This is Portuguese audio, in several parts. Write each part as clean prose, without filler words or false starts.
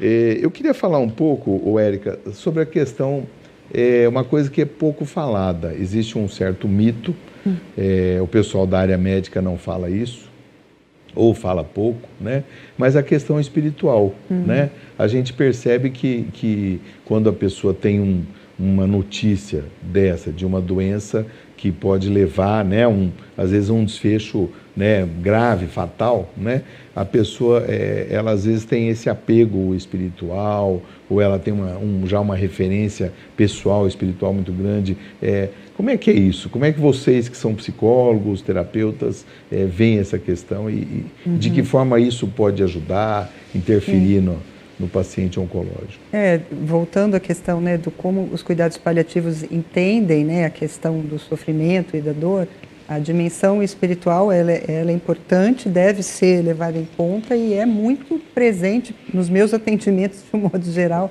Eu queria falar um pouco, Érica, sobre a questão, uma coisa que é pouco falada. Existe um certo mito, o pessoal da área médica não fala isso, ou fala pouco, né? Mas a questão espiritual, né? A gente percebe que quando a pessoa tem uma notícia dessa, de uma doença que pode levar, né, às vezes um desfecho, né, grave, fatal, né? A pessoa, ela às vezes tem esse apego espiritual, ou ela tem já uma referência pessoal, espiritual muito grande. Como é que é isso? Como é que vocês, que são psicólogos, terapeutas, veem essa questão e de que forma isso pode ajudar, interferir no paciente oncológico? Voltando à questão, né, do como os cuidados paliativos entendem, né, a questão do sofrimento e da dor, a dimensão espiritual ela é importante, deve ser levada em conta e é muito presente nos meus atendimentos, de um modo geral.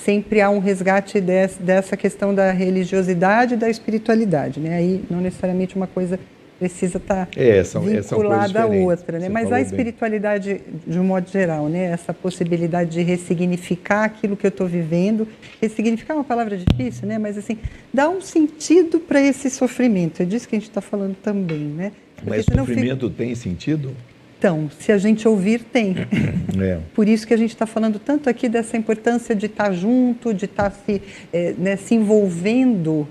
Sempre há um resgate dessa questão da religiosidade e da espiritualidade, né? Aí não necessariamente uma coisa precisa estar vinculada à outra, né? Mas a espiritualidade, de um modo geral, né? Essa possibilidade de ressignificar aquilo que eu estou vivendo, ressignificar é uma palavra difícil, né? Mas assim, dá um sentido para esse sofrimento. É disso que a gente está falando também, né? Porque mas sofrimento tem sentido? Então, se a gente ouvir, tem. Por isso que a gente está falando tanto aqui dessa importância de estar junto, de estar se envolvendo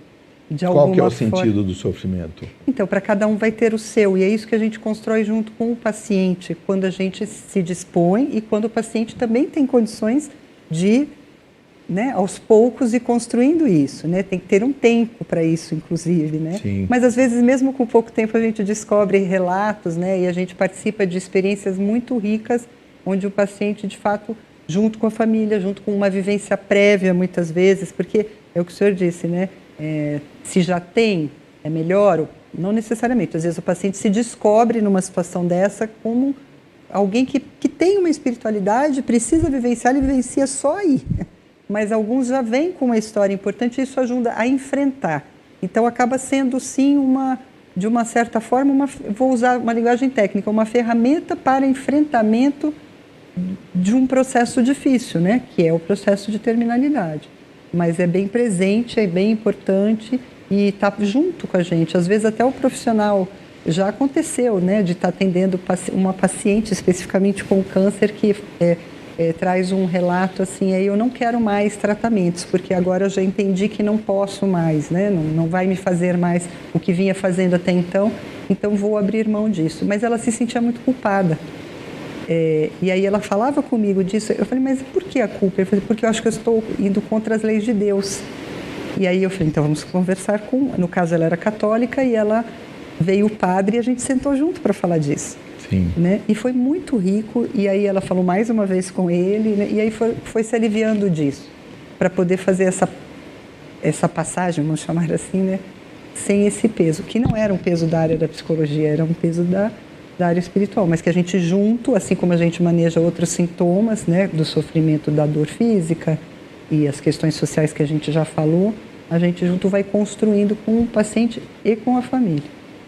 de alguma forma. Qual que é o sentido do sofrimento? Então, para cada um vai ter o seu, e é isso que a gente constrói junto com o paciente, quando a gente se dispõe e quando o paciente também tem condições de, né, aos poucos ir construindo isso, né? Tem que ter um tempo para isso, inclusive, né? Sim. Mas às vezes mesmo com pouco tempo a gente descobre relatos, né? E a gente participa de experiências muito ricas, onde o paciente de fato, junto com a família, junto com uma vivência prévia muitas vezes, porque é o que o senhor disse, né? Se já tem, é melhor? Não necessariamente. Às vezes o paciente se descobre numa situação dessa como alguém que tem uma espiritualidade, precisa vivenciar, ele vivencia só aí. Mas alguns já vêm com uma história importante e isso ajuda a enfrentar. Então acaba sendo sim de uma certa forma, vou usar uma linguagem técnica, uma ferramenta para enfrentamento de um processo difícil, né? Que é o processo de terminalidade. Mas é bem presente, é bem importante e está junto com a gente. Às vezes até o profissional, já aconteceu, né? De estar atendendo uma paciente especificamente com câncer que traz um relato assim, aí eu não quero mais tratamentos, porque agora eu já entendi que não posso mais, né? Não vai me fazer mais o que vinha fazendo até então vou abrir mão disso. Mas ela se sentia muito culpada. E aí ela falava comigo disso, eu falei, mas por que a culpa? Ele falou, porque eu acho que eu estou indo contra as leis de Deus. E aí eu falei, então vamos conversar no caso ela era católica e ela veio o padre e a gente sentou junto para falar disso. Sim. Né? E foi muito rico, e aí ela falou mais uma vez com ele, né? E aí foi se aliviando disso, para poder fazer essa passagem, vamos chamar assim, né? Sem esse peso, que não era um peso da área da psicologia, era um peso da área espiritual, mas que a gente junto, assim como a gente maneja outros sintomas, né, do sofrimento da dor física e as questões sociais que a gente já falou, a gente junto vai construindo com o paciente e com a família.